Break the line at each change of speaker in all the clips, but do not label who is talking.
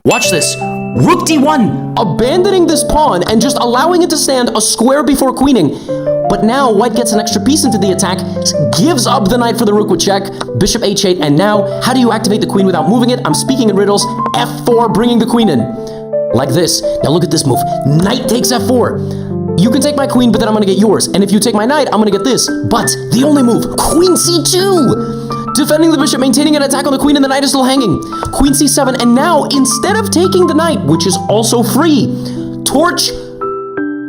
Watch this. Rook d1, abandoning this pawn and just allowing it to stand a square before queening. But now white gets an extra piece into the attack, gives up the knight for the rook with check, bishop h8, and now, how do you activate the queen without moving it? I'm speaking in riddles. f4, bringing the queen in. Like this. Now look at this move. Knight takes f4. You can take my queen, but then I'm gonna get yours. And if you take my knight, I'm gonna get this. But the only move, queen c2! Defending the bishop, maintaining an attack on the queen, and the knight is still hanging. Queen c7, and now, instead of taking the knight, which is also free, torch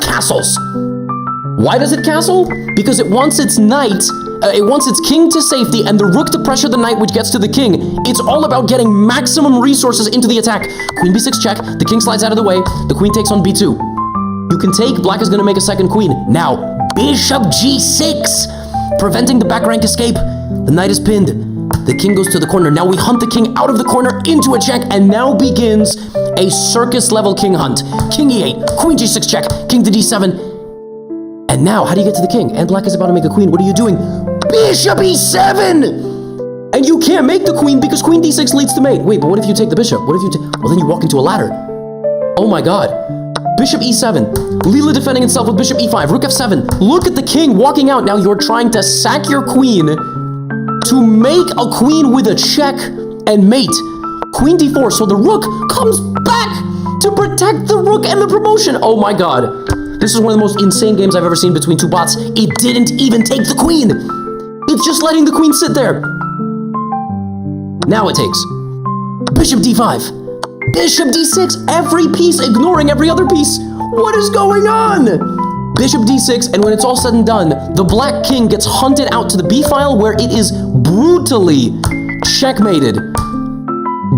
castles. Why does it castle? Because it wants its knight, it wants its king to safety and the rook to pressure the knight, which gets to the king. It's all about getting maximum resources into the attack. Queen b6 check, the king slides out of the way, the queen takes on b2. You can take, black is gonna make a second queen. Now, bishop g6, preventing the back rank escape. The knight is pinned. The king goes to the corner. Now we hunt the king out of the corner into a check, and now begins a circus-level king hunt. King e8, queen g6 check, king to d7. And now, how do you get to the king? And black is about to make a queen. What are you doing? Bishop e7! And you can't make the queen because queen d6 leads to mate. Wait, but what if you take the bishop? What if you well, then you walk into a ladder. Oh my god. Bishop e7. LEELA defending itself with bishop e5. Rook f7. Look at the king walking out. Now you're trying to sack your queen to make a queen with a check and mate. Queen d4. So the rook comes back to protect the rook and the promotion. Oh my god. This is one of the most insane games I've ever seen between two bots. It didn't even take the queen. It's just letting the queen sit there. Now it takes bishop d5, bishop d6, every piece ignoring every other piece. What is going on? Bishop d6, and when it's all said and done, the black king gets hunted out to the b file where it is brutally checkmated.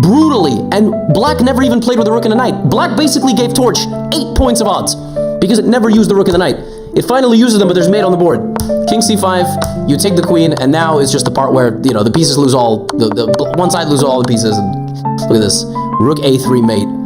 Brutally. And black never even played with a rook and a knight. Black basically gave torch 8 points of odds because it never used the rook and the knight. It finally uses them, but there's mate on the board. King c5, you take the queen, and now it's just the part where, you know, the pieces lose all, the one side loses all the pieces. And look at this. Rook a3 mate.